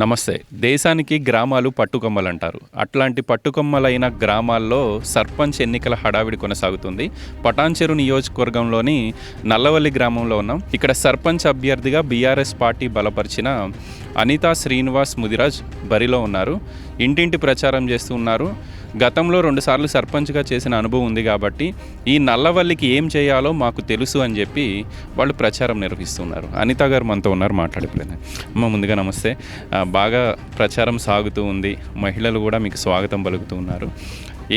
నమస్తే. దేశానికి గ్రామాలు పట్టుకొమ్మలంటారు. అట్లాంటి పట్టుకొమ్మలైన గ్రామాల్లో సర్పంచ్ ఎన్నికల హడావిడి కొనసాగుతుంది. పటాన్చెరు నియోజకవర్గంలోని నల్లవల్లి గ్రామంలో ఉన్నాం. ఇక్కడ సర్పంచ్ అభ్యర్థిగా బీఆర్ఎస్ పార్టీ బలపరిచిన అనితా శ్రీనివాస్ ముదిరాజ్ బరిలో ఉన్నారు. ఇంటింటి ప్రచారం చేస్తూ ఉన్నారు. గతంలో 2 సార్లు సర్పంచ్గా చేసిన అనుభవం ఉంది కాబట్టి ఈ నల్లవల్లికి ఏం చేయాలో మాకు తెలుసు అని చెప్పి వాళ్ళు ప్రచారం నిర్వహిస్తున్నారు. అనిత గారు మనతో ఉన్నారు, మాట్లాడిపోయింది. అమ్మ, ముందుగా నమస్తే. బాగా ప్రచారం సాగుతూ ఉంది, మహిళలు కూడా మీకు స్వాగతం పలుకుతూ ఉన్నారు.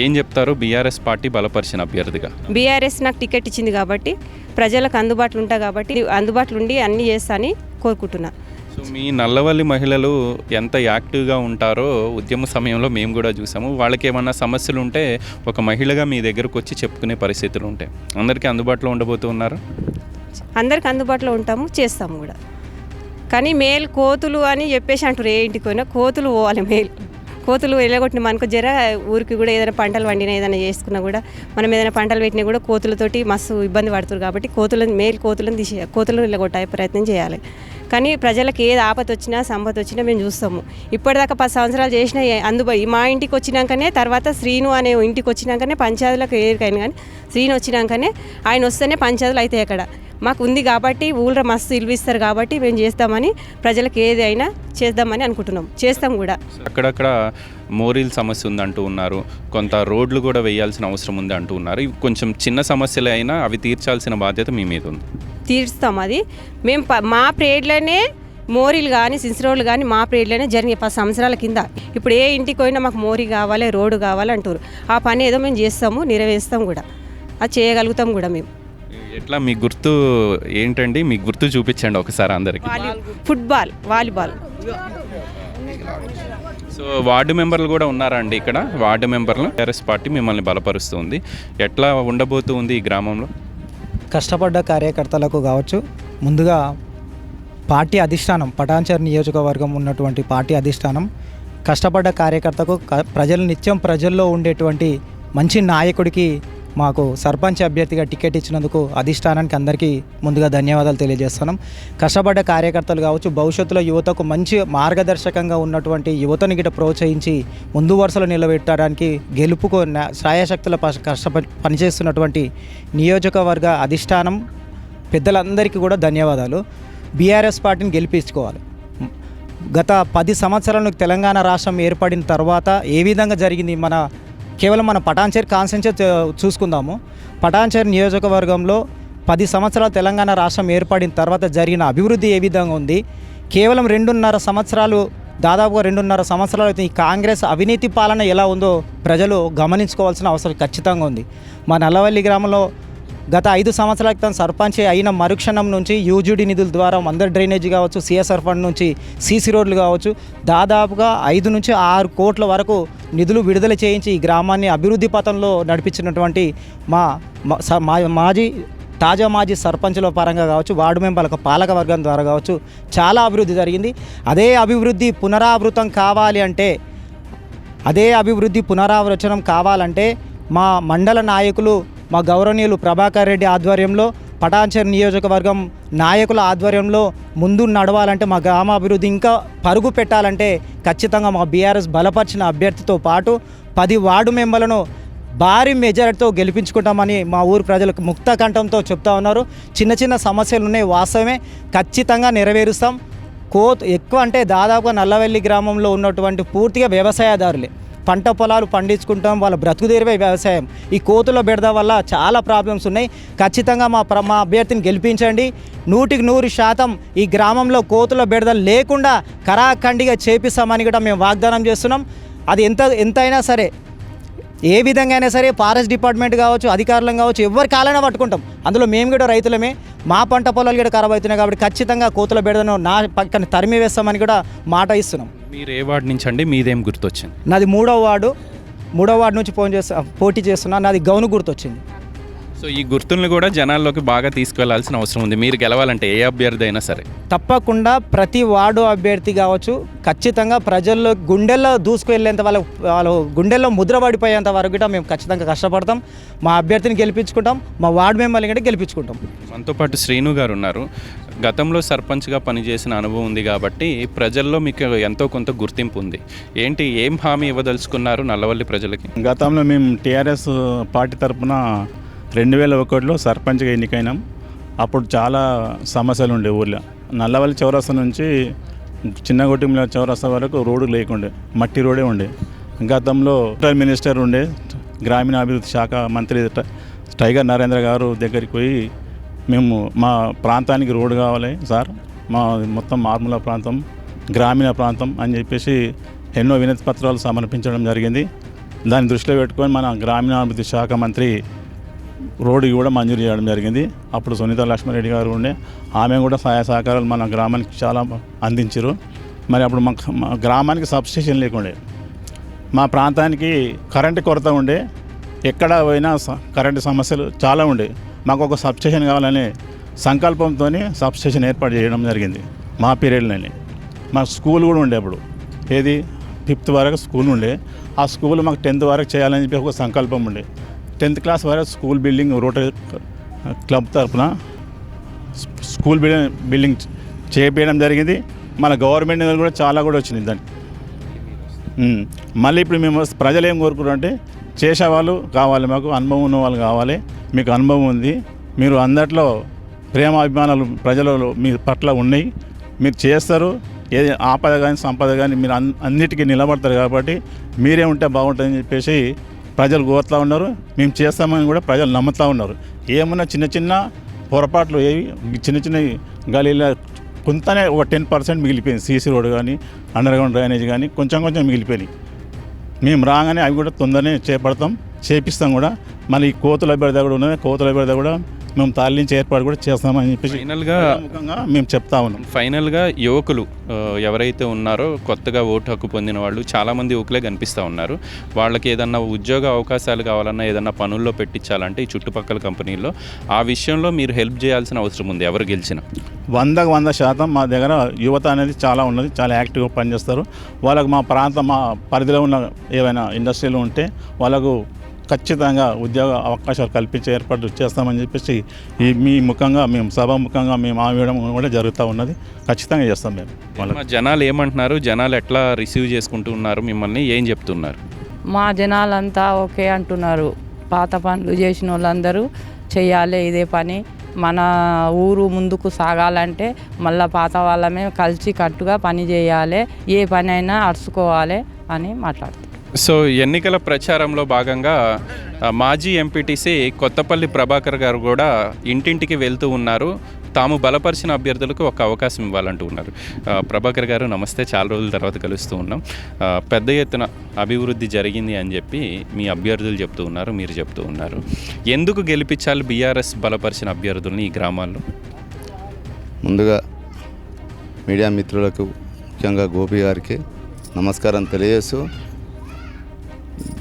ఏం చెప్తారు బీఆర్ఎస్ పార్టీ బలపరిచిన అభ్యర్థిగా? బీఆర్ఎస్ నాకు టికెట్ ఇచ్చింది కాబట్టి ప్రజలకు అందుబాటులో ఉంటా కాబట్టి అందుబాటులో ఉండి అన్నీ చేస్తా అని కోరుకుంటున్నా. సో మీ నల్లవల్లి మహిళలు ఎంత యాక్టివ్గా ఉంటారో ఉద్యమ సమయంలో మేము కూడా చూసాము. వాళ్ళకి ఏమన్నా సమస్యలు ఉంటే ఒక మహిళగా మీ దగ్గరకు వచ్చి చెప్పుకునే పరిస్థితులు ఉంటాయి. అందరికీ అందుబాటులో ఉండబోతూ ఉన్నారు? అందరికి అందుబాటులో ఉంటాము, చేస్తాము కూడా. కానీ మేలు కోతులు అని చెప్పేసి అంటారు, ఏ ఇంటికి పోయినా కోతులు పోవాలి. మేలు కోతులు వెళ్ళగొట్టిన మనకు జర ఊరికి కూడా ఏదైనా పంటలు వండినా ఏదైనా చేసుకున్నా కూడా మనం ఏదైనా పంటలు పెట్టినా కూడా కోతులతోటి మస్తు ఇబ్బంది పడుతుంది కాబట్టి కోతులను కోతులను వెళ్ళగొట్టే ప్రయత్నం చేయాలి. కానీ ప్రజలకు ఏది ఆపద వచ్చినా సంపద వచ్చినా మేము చూస్తాము. ఇప్పటిదాకా 10 సంవత్సరాలు చేసిన మా ఇంటికి వచ్చినాకనే, తర్వాత శ్రీను అనే ఇంటికి వచ్చినాకనే పంచాయతీలకు ఏరికైనా, కానీ శ్రీను వచ్చినాకనే ఆయన వస్తేనే పంచాయతీలు అవుతాయి. అక్కడ మాకు ఉంది కాబట్టి ఊళ్ళో మస్తు ఇల్విస్తారు కాబట్టి మేము చేస్తామని, ప్రజలకు ఏదైనా చేద్దామని అనుకుంటున్నాం, చేస్తాం కూడా. అక్కడక్కడ మోరీల సమస్య ఉందంటూ ఉన్నారు, కొంత రోడ్లు కూడా వేయాల్సిన అవసరం ఉంది అంటూ ఉన్నారు. ఇవి కొంచెం చిన్న సమస్యలే అయినా అవి తీర్చాల్సిన బాధ్యత మీ మీద ఉంది. తీరుస్తాం. అది మేము మా ప్రేడ్లోనే మోరీలు కానీ సిన్సిరోడ్లు కానీ మా ప్రేడ్లోనే జరిగిన 10 సంవత్సరాల కింద. ఇప్పుడు ఏ ఇంటికి పోయినా మాకు మోరీ కావాలి, రోడ్డు కావాలి అంటారు. ఆ పని ఏదో మేము చేస్తాము, నెరవేరుస్తాం కూడా, అది చేయగలుగుతాం కూడా. మేము ఎట్లా, మీ గుర్తు ఏంటండి? మీ గుర్తు చూపించండి ఒకసారి అందరికి. Football, volleyball. సో వార్డు మెంబర్లు కూడా ఉన్నారా అండి ఇక్కడ? వార్డు మెంబర్లు టీఆర్ఎస్ పార్టీ మిమ్మల్ని బలపరుస్తుంది. ఎట్లా ఉండబోతూ ఉంది ఈ గ్రామంలో? కష్టపడ్డ కార్యకర్తలకు కావచ్చు, ముందుగా పార్టీ అధిష్టానం, పటాన్చెరు నియోజకవర్గం ఉన్నటువంటి పార్టీ అధిష్టానం కష్టపడ్డ కార్యకర్తకు ప్రజలు నిత్యం ప్రజల్లో ఉండేటువంటి మంచి నాయకుడికి మాకు సర్పంచ్ అభ్యర్థిగా టికెట్ ఇచ్చినందుకు అధిష్టానానికి అందరికీ ముందుగా ధన్యవాదాలు తెలియజేస్తున్నాం. కష్టపడ్డ కార్యకర్తలు కావచ్చు, భవిష్యత్తులో యువతకు మంచి మార్గదర్శకంగా ఉన్నటువంటి యువతను గిట ప్రోత్సహించి ముందు వరుసలో నిలబెట్టడానికి గెలుపుకు శ్రాయశక్తుల కష్టపడి పనిచేస్తున్నటువంటి నియోజకవర్గ అధిష్టానం పెద్దలందరికీ కూడా ధన్యవాదాలు. బీఆర్ఎస్ పార్టీని గెలిపించుకోవాలి. గత 10 సంవత్సరాలకు తెలంగాణ రాష్ట్రం ఏర్పడిన తర్వాత ఏ విధంగా జరిగింది, కేవలం మన పటాన్చెరు కాన్స్టిట్యున్సీ చూసుకుందాము. పటాన్చెరు నియోజకవర్గంలో 10 సంవత్సరాలు తెలంగాణ రాష్ట్రం ఏర్పడిన తర్వాత జరిగిన అభివృద్ధి ఏ విధంగా ఉంది, కేవలం 2.5 సంవత్సరాలు, దాదాపుగా 2.5 సంవత్సరాలు ఈ కాంగ్రెస్ అవినీతి పాలన ఎలా ఉందో ప్రజలు గమనించుకోవాల్సిన అవసరం ఖచ్చితంగా ఉంది. మా నల్లవల్లి గ్రామంలో గత 5 సంవత్సరాల క్రితం సర్పంచ్ అయిన మరుక్షణం నుంచి యూజీడీ నిధుల ద్వారా అందర్ డ్రైనేజ్ కావచ్చు, సిఎస్ఆర్ ఫండ్ నుంచి సీసీ రోడ్లు కావచ్చు, దాదాపుగా 5 నుంచి 6 కోట్ల వరకు నిధులు విడుదల చేయించి ఈ గ్రామాన్ని అభివృద్ధి పథంలో నడిపించినటువంటి మాజీ సర్పంచుల పరంగా కావచ్చు, వార్డు మెంబర్ల పాలక వర్గం ద్వారా కావచ్చు చాలా అభివృద్ధి జరిగింది. అదే అభివృద్ధి పునరావృతం కావాలంటే మా మండల నాయకులు, మా గౌరవనీయులు ప్రభాకర్ రెడ్డి ఆధ్వర్యంలో, పటాన్చెరు నియోజకవర్గం నాయకుల ఆధ్వర్యంలో ముందు నడవాలంటే, మా గ్రామాభివృద్ధి ఇంకా పరుగు పెట్టాలంటే ఖచ్చితంగా మా బీఆర్ఎస్ బలపరిచిన అభ్యర్థితో పాటు 10 వార్డు మెంబర్లను భారీ మెజారిటీతో గెలిపించుకుంటామని మా ఊరు ప్రజలకు ముక్త కంఠంతో చెప్తా ఉన్నారు. చిన్న సమస్యలు ఉన్నాయి, వాస్తవమే, ఖచ్చితంగా నెరవేరుస్తాం. ఎక్కువ అంటే దాదాపుగా నల్లవెల్లి గ్రామంలో ఉన్నటువంటి పూర్తిగా వ్యవసాయదారులే, పంట పొలాలు పండించుకుంటాం, వాళ్ళ బ్రతుకుదేరువే వ్యవసాయం. ఈ కోతుల బెడద వల్ల చాలా ప్రాబ్లమ్స్ ఉన్నాయి. ఖచ్చితంగా మా అభ్యర్థిని గెలిపించండి. 100% ఈ గ్రామంలో కోతుల బెడద లేకుండా కరాఖండిగా చేపిస్తామని కూడా మేము వాగ్దానం చేస్తున్నాం. అది ఎంతైనా సరే, ఏ విధంగా అయినా సరే, ఫారెస్ట్ డిపార్ట్మెంట్ కావచ్చు, అధికారులం కావచ్చు, ఎవరి కాలైనా పట్టుకుంటాం. అందులో మేము కూడా రైతులమే, మా పంట పొలాలు కూడా ఖరాబ్ అవుతున్నాయి కాబట్టి ఖచ్చితంగా కోతుల బెడదను నా పక్కన తరిమి వేస్తామని కూడా మాట ఇస్తున్నాం. మీరు ఏ వార్డు నుంచి అండి? మీదేం గుర్తొచ్చింది? నాది 3వ వార్డు నుంచి పోటీ చేస్తున్నా. నాది గౌను గుర్తొచ్చింది. సో ఈ గుర్తులను కూడా జనాల్లోకి బాగా తీసుకెళ్లాల్సిన అవసరం ఉంది మీరు గెలవాలంటే ఏ అభ్యర్థి అయినా సరే. తప్పకుండా ప్రతి వార్డు అభ్యర్థి కావచ్చు ఖచ్చితంగా ప్రజల్లో గుండెల్లో దూసుకువెళ్ళేంత వాళ్ళు గుండెల్లో ముద్ర పడిపోయేంత వరకు కూడా మేము ఖచ్చితంగా కష్టపడతాం. మా అభ్యర్థిని గెలిపించుకుంటాం, మా వార్డు మెంబర్ని కూడా గెలిపించుకుంటాం. మనతో పాటు శ్రీను గారు ఉన్నారు. గతంలో సర్పంచ్గా పనిచేసిన అనుభవం ఉంది కాబట్టి ప్రజల్లో మీకు ఎంతో కొంత గుర్తింపు ఉంది. ఏంటి ఏం హామీ ఇవ్వదలుచుకున్నారు నల్లవల్లి ప్రజలకి? గతంలో మేము టీఆర్ఎస్ పార్టీ తరఫున 2001లో సర్పంచ్గా ఎన్నికైనాం. అప్పుడు చాలా సమస్యలు ఉండే ఊర్లో. నల్లవల్లి చౌరస్తా నుంచి చిన్నగొట్టిమిల చౌరస్తా వరకు రోడ్డు లేకుండే, మట్టి రోడే ఉండే. గతంలో మినిస్టర్ ఉండే గ్రామీణాభివృద్ధి శాఖ మంత్రి టైగర్ నరేంద్ర గారు దగ్గరికి పోయి మేము మా ప్రాంతానికి రోడ్డు కావాలి సార్, మా మొత్తం మార్మూల ప్రాంతం గ్రామీణ ప్రాంతం అని చెప్పేసి ఎన్నో వినతి పత్రాలు సమర్పించడం జరిగింది. దాన్ని దృష్టిలో పెట్టుకొని మన గ్రామీణాభివృద్ధి శాఖ మంత్రి రోడ్డు కూడా మంజూరు చేయడం జరిగింది. అప్పుడు సునీత లక్ష్మారెడ్డి గారు ఉండే, ఆమె కూడా సహాయ సహకారాలు మన గ్రామానికి చాలా అందించారు. మరి అప్పుడు మా గ్రామానికి సబ్స్టేషన్ లేకుండే, మా ప్రాంతానికి కరెంటు కొరత ఉండే, ఎక్కడ పోయినా కరెంటు సమస్యలు చాలా ఉండే. మాకు ఒక సబ్స్టేషన్ కావాలనే సంకల్పంతో సబ్స్టేషన్ ఏర్పాటు చేయడం జరిగింది మా పీరియడ్లోనే. మా స్కూల్ కూడా ఉండే, అప్పుడు ఏది 5th వరకు స్కూల్ ఉండే. ఆ స్కూల్ మాకు 10th వరకు చేయాలని చెప్పి ఒక సంకల్పం ఉండే. 10th క్లాస్ వరకు స్కూల్ బిల్డింగ్ రోటరీ క్లబ్ తరఫున స్కూల్ బిల్డింగ్ చేపేయడం జరిగింది. మన గవర్నమెంట్ కూడా చాలా కూడా వచ్చింది దానికి. మళ్ళీ ఇప్పుడు మేము ప్రజలు ఏం కోరుకుంటారంటే చేసేవాళ్ళు కావాలి, మాకు అనుభవం ఉన్న వాళ్ళు కావాలి. మీకు అనుభవం ఉంది, మీరు అందట్లో ప్రేమ అభిమానాలు ప్రజలలో మీ పట్ల ఉన్నాయి, మీరు చేస్తారు, ఏది ఆపద కానీ సంపద కానీ మీరు అన్నిటికీ నిలబడతారు కాబట్టి మీరే ఉంటే బాగుంటుందని చెప్పేసి ప్రజలు కోరుతూ ఉన్నారు. మేము చేస్తామని కూడా ప్రజలు నమ్ముతూ ఉన్నారు. ఏమన్నా చిన్న చిన్న పొరపాట్లు ఏవి చిన్న చిన్న గలీల కొంతనే ఒక 10% మిగిలిపోయింది. సీసీ రోడ్ కానీ అండర్గ్రౌండ్ డ్రైనేజ్ కానీ కొంచెం మిగిలిపోయినాయి. మేము రాగానే అవి కూడా తొందరనే చేపడతాం, చేపిస్తాం కూడా. మళ్ళీ ఈ కోతుల అభ్యర్థి కూడా ఉన్నది, కోతుల అభ్యర్థి కూడా మేము తాళించి ఏర్పాటు కూడా చేస్తామని చెప్పేసి ఫైనల్గా మేము చెప్తా ఉన్నాం. ఫైనల్గా యువకులు ఎవరైతే ఉన్నారో కొత్తగా ఓటు హక్కు పొందిన వాళ్ళు చాలామంది యువకులే కనిపిస్తూ ఉన్నారు. వాళ్ళకి ఏదన్నా ఉద్యోగ అవకాశాలు కావాలన్నా, ఏదన్నా పనుల్లో పెట్టించాలంటే ఈ చుట్టుపక్కల కంపెనీల్లో ఆ విషయంలో మీరు హెల్ప్ చేయాల్సిన అవసరం ఉంది ఎవరు గెలిచినా. 100% మా దగ్గర యువత అనేది చాలా ఉన్నది, చాలా యాక్టివ్గా పనిచేస్తారు. వాళ్ళకు మా మా పరిధిలో ఉన్న ఏవైనా ఇండస్ట్రీలు ఉంటే వాళ్ళకు ఖచ్చితంగా ఉద్యోగ అవకాశాలు కల్పించే ఏర్పాట్లు చేస్తామని చెప్పేసి మీ ముఖంగా మేము సభాముఖంగా మేము ఆవేయడం కూడా జరుగుతూ ఉన్నది. ఖచ్చితంగా చేస్తాం మేము. మా జనాలు ఏమంటున్నారు, జనాలు ఎట్లా రిసీవ్ చేసుకుంటూ ఉన్నారు, మిమ్మల్ని ఏం చెప్తున్నారు? మా జనాలంతా ఓకే అంటున్నారు. పాత పనులు చేసిన వాళ్ళందరూ చెయ్యాలి ఇదే పని, మన ఊరు ముందుకు సాగాలంటే మళ్ళీ పాత వాళ్ళమే కలిసి కట్టుగా పని చేయాలి, ఏ పని అయినా అరుచుకోవాలి అని మాట్లాడుతారు. సో ఎన్నికల ప్రచారంలో భాగంగా మాజీ ఎంపీటీసీ కొత్తపల్లి ప్రభాకర్ గారు కూడా ఇంటింటికి వెళ్తూ ఉన్నారు. తాము బలపరిచిన అభ్యర్థులకు ఒక అవకాశం ఇవ్వాలంటూ ఉన్నారు. ప్రభాకర్ గారు నమస్తే, చాలా రోజుల తర్వాత కలుస్తూ ఉన్నాం. పెద్ద ఎత్తున అభివృద్ధి జరిగింది అని చెప్పి మీ అభ్యర్థులు చెప్తూ ఉన్నారు, మీరు చెప్తూ ఉన్నారు. ఎందుకు గెలిపించాలి బీఆర్ఎస్ బలపరిచిన అభ్యర్థుల్ని ఈ గ్రామాల్లో? ముందుగా మీడియా మిత్రులకు, ముఖ్యంగా గోపి గారికి నమస్కారం తెలియజేస్తూ,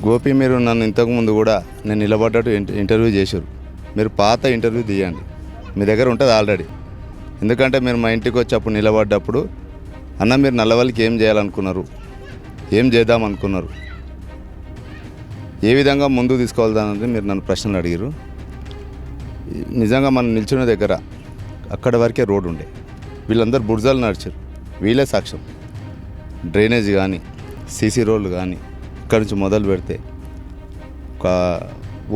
గోపి మీరు నన్ను ఇంతకుముందు కూడా నేను నిలబడ్డట్టు ఇంటర్వ్యూ చేశారు. మీరు పాత ఇంటర్వ్యూ తీయండి, మీ దగ్గర ఉంటుంది ఆల్రెడీ. ఎందుకంటే మీరు మా ఇంటికి వచ్చి అప్పుడు నిలబడ్డప్పుడు అన్న మీరు నల్లవల్లికి ఏం చేయాలనుకున్నారు, ఏం చేద్దామనుకున్నారు, ఏ విధంగా ముందుకు తీసుకోవాలన్నది మీరు నన్ను ప్రశ్నలు అడిగారు. నిజంగా మనం నిల్చున్న దగ్గర అక్కడ వరకే రోడ్డు ఉండే, వీళ్ళందరూ బుర్జాలు నడిచారు, వీళ్ళే సాక్ష్యం. డ్రైనేజ్ కానీ సీసీ రోడ్లు కానీ ఇక్కడి నుంచి మొదలు పెడితే ఒక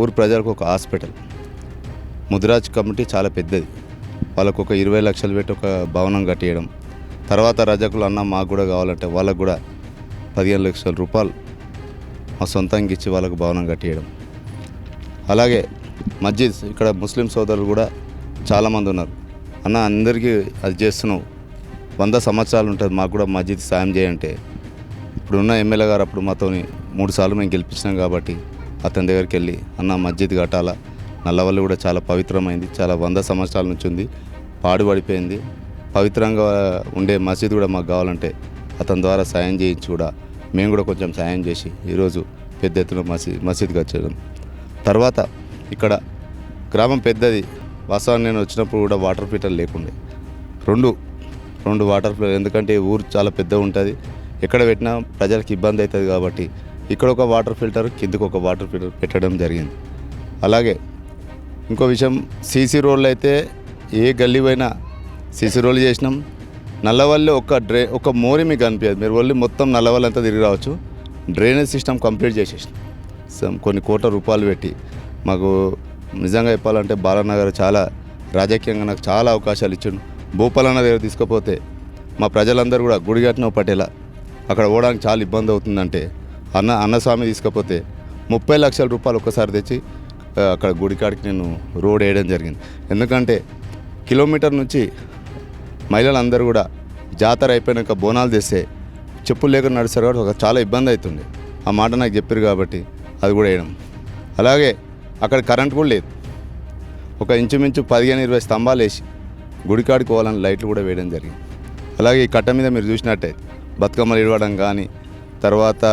ఊరు ప్రజలకు ఒక హాస్పిటల్, ముదిరాజ్ కమిటీ చాలా పెద్దది, వాళ్ళకు ఒక 20 లక్షలు పెట్టి ఒక భవనం కట్టేయడం. తర్వాత రజకులు అన్న మాకు కూడా కావాలంటే వాళ్ళకు కూడా 15 లక్షల రూపాయలు మా సొంతంగా ఇచ్చి వాళ్ళకు భవనం కట్టేయడం. అలాగే మస్జిద్, ఇక్కడ ముస్లిం సోదరులు కూడా చాలామంది ఉన్నారు. అన్న అందరికీ అది చేస్తున్నావు, 100 సంవత్సరాలు ఉంటుంది, మాకు కూడా మస్జిద్ సాయం చేయంటే ఇప్పుడున్న ఎమ్మెల్యే గారు అప్పుడు మాతో 3 సార్లు మేము గెలిపించినాం కాబట్టి అతని దగ్గరికి వెళ్ళి అన్న మస్జిద్ కట్టాలా, నల్లవల్లి కూడా చాలా పవిత్రమైంది, చాలా 100 సంవత్సరాల నుంచి ఉంది, పాడుపడిపోయింది, పవిత్రంగా ఉండే మసీద్ కూడా మాకు కావాలంటే అతని ద్వారా సాయం చేయించి కూడా మేము కూడా కొంచెం సాయం చేసి ఈరోజు పెద్ద ఎత్తున మసీద్ కట్టడం. తర్వాత ఇక్కడ గ్రామం పెద్దది. వాస్తవాన్ని నేను వచ్చినప్పుడు కూడా వాటర్ ఫిల్టర్ లేకుండే, రెండు వాటర్ ఫిల్టర్, ఎందుకంటే ఊరు చాలా పెద్ద ఉంటుంది, ఎక్కడ పెట్టినా ప్రజలకు ఇబ్బంది అవుతుంది కాబట్టి ఇక్కడ ఒక వాటర్ ఫిల్టర్, కిందకు ఒక వాటర్ ఫిల్టర్ పెట్టడం జరిగింది. అలాగే ఇంకో విషయం, సీసీ రోడ్లు అయితే ఏ గల్లీ పోయినా సీసీ రోడ్లు చేసినాం. నల్లవల్లి ఒక మోరి మీకు కనిపించదు, మీరు వెళ్ళి మొత్తం నల్లవల్లి అంతా తిరిగి రావచ్చు. డ్రైనేజ్ సిస్టమ్ కంప్లీట్ చేసేసినాం కొన్ని కోట్ల రూపాయలు పెట్టి. మాకు నిజంగా చెప్పాలంటే బాలానగర్ చాలా రాజకీయంగా నాకు చాలా అవకాశాలు ఇచ్చిండు. భూపాలన్న దగ్గర తీసుకుపోతే మా ప్రజలందరూ కూడా గుడిగట్టిన పట్టేలా అక్కడ పోవడానికి చాలా ఇబ్బంది అవుతుందంటే అన్నస్వామి తీసుకపోతే 30 లక్షల రూపాయలు ఒక్కసారి తెచ్చి అక్కడ గుడికాడికి నేను రోడ్ వేయడం జరిగింది. ఎందుకంటే కిలోమీటర్ నుంచి మహిళలందరూ కూడా జాతర అయిపోయినాక బోనాలు తెస్తే చెప్పులు లేకుండా నడుస్తారు కాబట్టి చాలా ఇబ్బంది అవుతుంది. ఆ మాట నాకు చెప్పారు కాబట్టి అది కూడా వేయడం. అలాగే అక్కడ కరెంట్ కూడా లేదు, ఒక ఇంచుమించు 15-20 స్తంభాలు వేసి గుడికాడికి పోవాలని లైట్లు కూడా వేయడం జరిగింది. అలాగే ఈ కట్ట మీద మీరు చూసినట్టయితే బతుకమ్మలు ఇవ్వడం కానీ, తర్వాత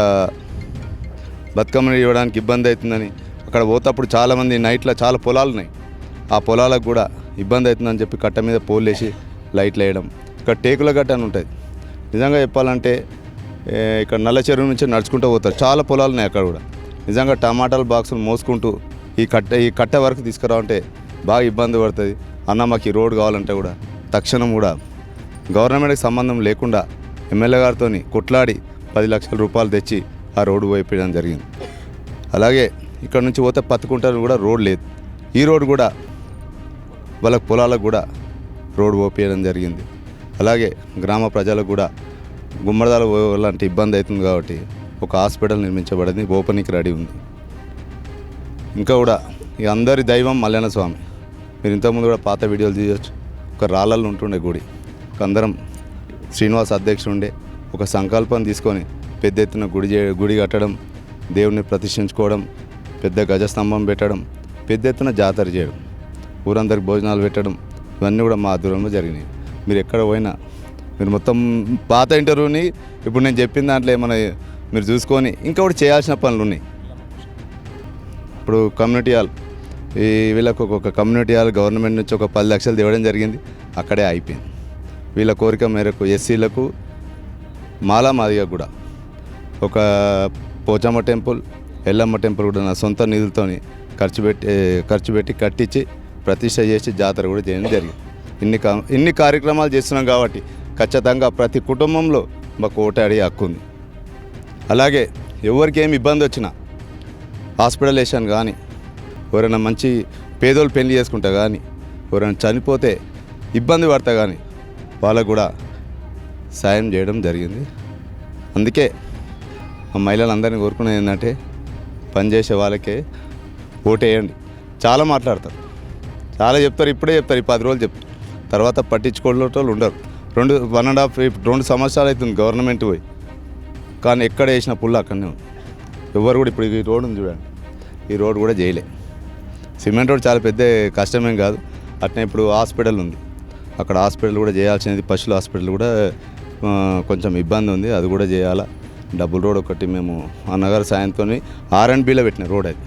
బతుకమ్మలు ఇవ్వడానికి ఇబ్బంది అవుతుందని అక్కడ పోతప్పుడు చాలామంది నైట్లో చాలా పొలాలు ఉన్నాయి, ఆ పొలాలకు కూడా ఇబ్బంది అవుతుందని చెప్పి కట్ట మీద పోల్ వేసి లైట్లు వేయడం. ఇక్కడ టేకుల గట్ట అని ఉంటుంది. నిజంగా చెప్పాలంటే ఇక్కడ నల్ల చెరువు నుంచి నడుచుకుంటూ పోతారు, చాలా పొలాలు ఉన్నాయి అక్కడ కూడా. నిజంగా టమాటాల బాక్సులు మోసుకుంటూ ఈ కట్ట వరకు తీసుకురావంటే బాగా ఇబ్బంది పడుతుంది. అన్న మాకు ఈ రోడ్ కావాలంటే కూడా తక్షణం కూడా గవర్నమెంట్కి సంబంధం లేకుండా ఎమ్మెల్యే గారితో కొట్లాడి 10 లక్షల రూపాయలు తెచ్చి ఆ రోడ్డు పోయిపోయడం జరిగింది. అలాగే ఇక్కడ నుంచి పోతే పత్తుకుంటారు కూడా రోడ్ లేదు, ఈ రోడ్ కూడా వాళ్ళకి పొలాలకు కూడా రోడ్డు పోపేయడం జరిగింది. అలాగే గ్రామ ప్రజలకు కూడా గుమ్మడిదాలు లాంటి ఇబ్బంది అవుతుంది కాబట్టి ఒక హాస్పిటల్ నిర్మించబడింది, ఓపెనింగ్కి రెడీ ఉంది. ఇంకా కూడా ఈ అందరి దైవం మల్లన్న స్వామి. మీరు ఇంతకుముందు కూడా పాత వీడియోలు తీయవచ్చు. ఒక రాళ్ళల్లో ఉంటుండే గుడి, ఒక అందరం శ్రీనివాస్ అధ్యక్షుడు ఉండే ఒక సంకల్పం తీసుకొని పెద్ద ఎత్తున గుడి కట్టడం, దేవుడిని ప్రతిష్ఠించుకోవడం, పెద్ద గజస్తంభం పెట్టడం, పెద్ద ఎత్తున జాతర చేయడం, ఊరందరికి భోజనాలు పెట్టడం, ఇవన్నీ కూడా మా ఆధ్వర్యంలో జరిగినాయి. మీరు ఎక్కడ పోయినా మీరు మొత్తం పాత ఇంటర్వ్యూని ఇప్పుడు నేను చెప్పిన దాంట్లో ఏమైనా మీరు చూసుకొని ఇంకా కూడా చేయాల్సిన పనులు ఉన్నాయి. ఇప్పుడు కమ్యూనిటీ హాల్, ఈ వీళ్ళకు ఒక కమ్యూనిటీ హాల్ గవర్నమెంట్ నుంచి ఒక 10 లక్షలు ఇవ్వడం జరిగింది, అక్కడే అయిపోయింది. వీళ్ళ కోరిక మేరకు ఎస్సీలకు మాదిగా కూడా ఒక పోచమ్మ టెంపుల్, ఎల్లమ్మ టెంపుల్ కూడా నా సొంత నిధులతో ఖర్చు పెట్టి కట్టించి ప్రతిష్ట చేసి జాతర కూడా చేయడం జరిగింది. ఇన్ని కార్యక్రమాలు చేస్తున్నాం కాబట్టి ఖచ్చితంగా ప్రతి కుటుంబంలో మాకు ఓటాడే హక్కు ఉంది. అలాగే ఎవరికి ఏమి ఇబ్బంది వచ్చినా హాస్పిటలైజేషన్ కానీ, ఎవరైనా మంచి పేదోళ్ళు పెళ్లి చేసుకుంటా కానీ, ఎవరైనా చనిపోతే ఇబ్బంది పడతా కానీ వాళ్ళకు కూడా సాయం చేయడం జరిగింది. అందుకే మా మహిళలందరినీ కోరుకునేది ఏంటంటే పనిచేసే వాళ్ళకే ఓటేయండి. చాలా మాట్లాడతారు, చాలా చెప్తారు, ఇప్పుడే చెప్తారు, ఈ 10 రోజులు చెప్తారు, తర్వాత పట్టించుకోవడం ఉండరు. 2 సంవత్సరాలు అవుతుంది గవర్నమెంట్ పోయి, కానీ ఎక్కడ వేసిన పుల్ల అక్కడనే ఉంది. ఎవరు కూడా ఇప్పుడు ఈ రోడ్డుని చూడండి, ఈ రోడ్ కూడా చేయలే. సిమెంట్ రోడ్ చాలా పెద్ద కష్టమేం కాదు. అట్నే ఇప్పుడు హాస్పిటల్ ఉంది, అక్కడ హాస్పిటల్ కూడా చేయాల్సినది, పశువుల హాస్పిటల్ కూడా కొంచెం ఇబ్బంది ఉంది, అది కూడా చేయాలా. డబుల్ రోడ్ ఒకటి మేము అన్నగారి సాయంతో R&Bలో పెట్టిన రోడ్ అది,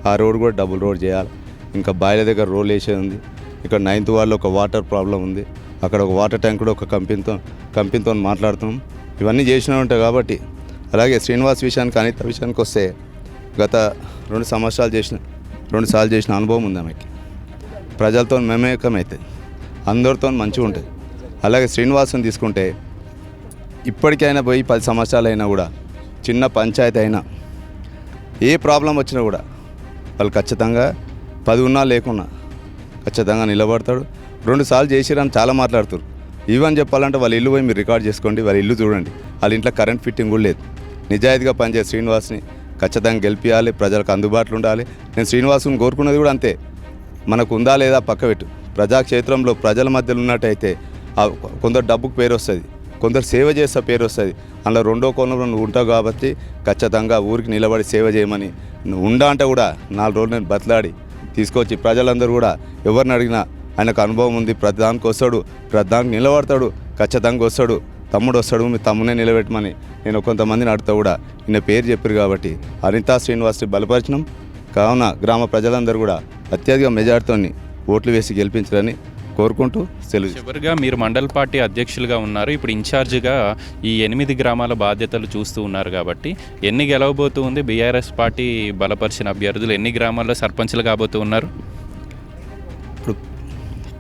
ఆ రోడ్ కూడా డబుల్ రోడ్ చేయాలి. ఇంకా బాయిల దగ్గర రోడ్ వేసేది ఉంది. ఇక్కడ 9th వార్డులో ఒక వాటర్ ప్రాబ్లం ఉంది, అక్కడ ఒక వాటర్ ట్యాంక్ కూడా ఒక కంపెనీతో మాట్లాడుతున్నాం. ఇవన్నీ చేసినా ఉంటాయి కాబట్టి. అలాగే శ్రీనివాస్ విషయానికి, అనిత విషయానికి వస్తే గత 2 సార్లు చేసిన అనుభవం ఉంది ఆమెకి. ప్రజలతో మమేకమైతే అందరితో మంచిగా ఉంటుంది. అలాగే శ్రీనివాసుని తీసుకుంటే ఇప్పటికైనా పోయి 10 సంవత్సరాలు అయినా కూడా చిన్న పంచాయతీ అయినా ఏ ప్రాబ్లం వచ్చినా కూడా వాళ్ళు ఖచ్చితంగా 10 ఉన్నా లేకున్నా ఖచ్చితంగా నిలబడతాడు. 2 సార్లు చేసిరని చాలా మాట్లాడుతారు. ఈవెన్ చెప్పాలంటే వాళ్ళ ఇల్లు పోయి మీరు రికార్డ్ చేసుకోండి, వాళ్ళ ఇల్లు చూడండి, వాళ్ళ ఇంట్లో కరెంట్ ఫిట్టింగ్ కూడా లేదు. నిజాయితీగా పనిచేసే శ్రీనివాస్ని ఖచ్చితంగా గెలిపించాలి, ప్రజలకు అందుబాటులో ఉండాలి. నేను శ్రీనివాసుని కోరుకున్నది కూడా అంతే. మనకు ఉందా లేదా పక్కపెట్టు, ప్రజాక్షేత్రంలో ప్రజల మధ్యలో ఉన్నట్టయితే కొందరు డబ్బుకు పేరు వస్తుంది, కొందరు సేవ చేస్తే పేరు వస్తుంది. అందులో 2వ కోణంలో నువ్వు ఉంటావు కాబట్టి ఖచ్చితంగా ఊరికి నిలబడి సేవ చేయమని నువ్వు ఉండా అంటే కూడా 4 రోజులు నేను బతలాడి తీసుకొచ్చి ప్రజలందరూ కూడా ఎవరిని అడిగినా ఆయనకు అనుభవం ఉంది, ప్రతిదానికి వస్తాడు, ప్రతిదానికి నిలబడతాడు, ఖచ్చితంగా వస్తాడు, తమ్ముడు వస్తాడు, మీ తమ్మునే నిలబెట్టమని నేను కొంతమందిని అడుగుతా కూడా ఈయన పేరు చెప్పారు కాబట్టి అనితా శ్రీనివాస్ని బలపరిచినాం. కావున గ్రామ ప్రజలందరూ కూడా అత్యధిక మెజార్టీతో ఓట్లు వేసి గెలిపించారని కోరుకుంటూ సెలవు. చివరిగా మీరు మండల పార్టీ అధ్యక్షులుగా ఉన్నారు, ఇప్పుడు ఇన్ఛార్జిగా ఈ 8 గ్రామాల బాధ్యతలు చూస్తూ ఉన్నారు కాబట్టి ఎన్ని గెలవబోతూ ఉంది బీఆర్ఎస్ పార్టీ బలపరిచిన అభ్యర్థులు, ఎన్ని గ్రామాల్లో సర్పంచ్లు కాబోతూ ఉన్నారు? ఇప్పుడు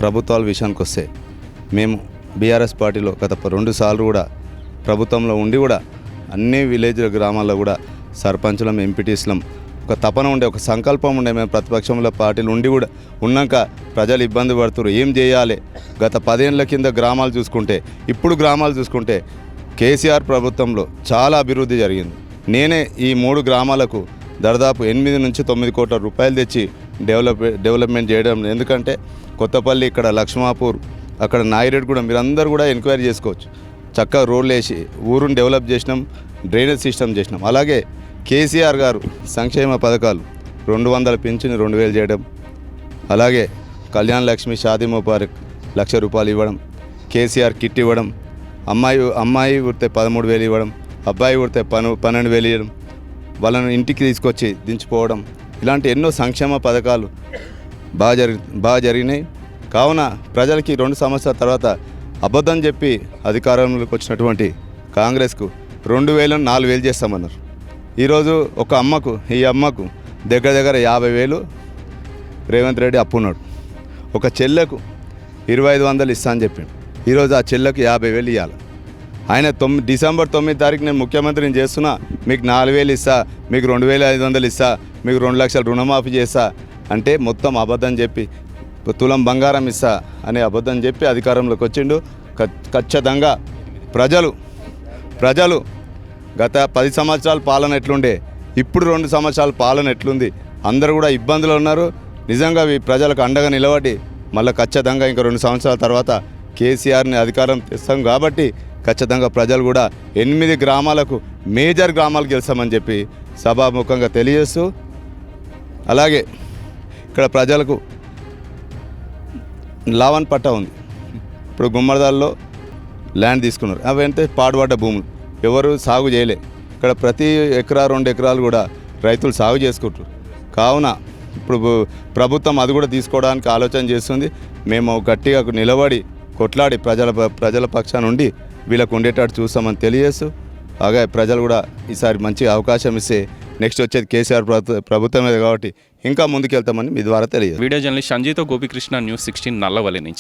ప్రభుత్వాల విషయానికి వస్తే మేము బీఆర్ఎస్ పార్టీలో గత 2 సార్లు కూడా ప్రభుత్వంలో ఉండి కూడా అన్ని విలేజ్ గ్రామాల్లో కూడా సర్పంచులం, ఎంపీటీస్లం ఒక తపన ఉండే, ఒక సంకల్పం ఉండే. మేము ప్రతిపక్షంలో పార్టీలు ఉండి కూడా ఉన్నాక ప్రజలు ఇబ్బంది పడుతున్నారు, ఏం చేయాలి. గత 10 ఏళ్ల కింద గ్రామాలు చూసుకుంటే ఇప్పుడు గ్రామాలు చూసుకుంటే కేసీఆర్ ప్రభుత్వంలో చాలా అభివృద్ధి జరిగింది. నేనే ఈ 3 గ్రామాలకు దాదాపు 8 నుంచి 9 కోట్ల రూపాయలు తెచ్చి డెవలప్మెంట్ చేయడం. ఎందుకంటే కొత్తపల్లి, ఇక్కడ లక్ష్మాపూర్, అక్కడ నాయిరెడ్డి కూడా మీరందరూ కూడా ఎంక్వైరీ చేసుకోవచ్చు. చక్కగా రోడ్లు వేసి ఊరుని డెవలప్ చేసినాం, డ్రైనేజ్ సిస్టమ్ చేసినాం. అలాగే కేసీఆర్ గారు సంక్షేమ పథకాలు 200 పింఛను 2000 చేయడం, అలాగే కళ్యాణ్ లక్ష్మి షాదీ ముబారక్ 1,00,000 రూపాయలు ఇవ్వడం, కేసీఆర్ కిట్ ఇవ్వడం, అమ్మాయి ఉడితే 13,000 ఇవ్వడం, అబ్బాయి ఉడితే 12,000 ఇవ్వడం, వాళ్ళను ఇంటికి తీసుకొచ్చి దించిపోవడం, ఇలాంటి ఎన్నో సంక్షేమ పథకాలు బాగా జరిగినాయి. కావున ప్రజలకి 2 సంవత్సరాల తర్వాత అబద్ధం చెప్పి అధికారంలోకి వచ్చినటువంటి కాంగ్రెస్కు 2,000 4,000 చేస్తామన్నారు. ఈరోజు ఒక అమ్మకు దగ్గర 50,000 రేవంత్ రెడ్డి అప్పున్నాడు. ఒక చెల్లెకు 2,500 ఇస్తా అని చెప్పిండు. ఈరోజు ఆ చెల్లెకు 50,000 ఇవ్వాలి. ఆయన డిసెంబర్ 9 తారీఖు నేను ముఖ్యమంత్రిని చేస్తున్నా, మీకు 4,000 ఇస్తా, మీకు 2,500 ఇస్తా, మీకు 2 లక్షల రుణమాఫీ చేస్తా అంటే మొత్తం అబద్ధం చెప్పి తులం బంగారం ఇస్తా అనే అబద్ధం చెప్పి అధికారంలోకి వచ్చిండు. ఖచ్చితంగా ప్రజలు గత 10 సంవత్సరాల పాలన ఎట్లుండే, ఇప్పుడు 2 సంవత్సరాల పాలన ఎట్లుంది, అందరూ కూడా ఇబ్బందులు ఉన్నారు. నిజంగా ప్రజలకు అండగా నిలబడి మళ్ళీ ఖచ్చితంగా ఇంకా 2 సంవత్సరాల తర్వాత కేసీఆర్ని అధికారం తెస్తాం కాబట్టి ఖచ్చితంగా ప్రజలు కూడా 8 గ్రామాలకు మేజర్ గ్రామాలు గెలుస్తామని చెప్పి సభాముఖంగా తెలియజేస్తూ, అలాగే ఇక్కడ ప్రజలకు లావన్ పట్టా ఉంది. ఇప్పుడు గుమ్మడిదాల్లో ల్యాండ్ తీసుకున్నారు, అవి అంటే పాడుపడ్డ భూములు, ఎవరు సాగు చేయలే. ఇక్కడ ప్రతి ఎకరా 2 ఎకరాలు కూడా రైతులు సాగు చేసుకుంటారు. కావున ఇప్పుడు ప్రభుత్వం అది కూడా తీసుకోవడానికి ఆలోచన చేస్తుంది. మేము గట్టిగా నిలబడి కొట్లాడి ప్రజల పక్షాన ఉండి వీళ్ళకు ఉండేటట్టు చూస్తామని తెలియజేస్తూ, అలాగే ప్రజలు కూడా ఈసారి మంచి అవకాశం ఇస్తే నెక్స్ట్ వచ్చేది కేసీఆర్ ప్రభుత్వమే కాబట్టి ఇంకా ముందుకెళ్తామని మీ ద్వారా తెలియదు. వీడియో జర్నలిస్ట్ సంజీతో గోపికృష్ణ, న్యూస్ 16 నల్లవల్లి నుంచి.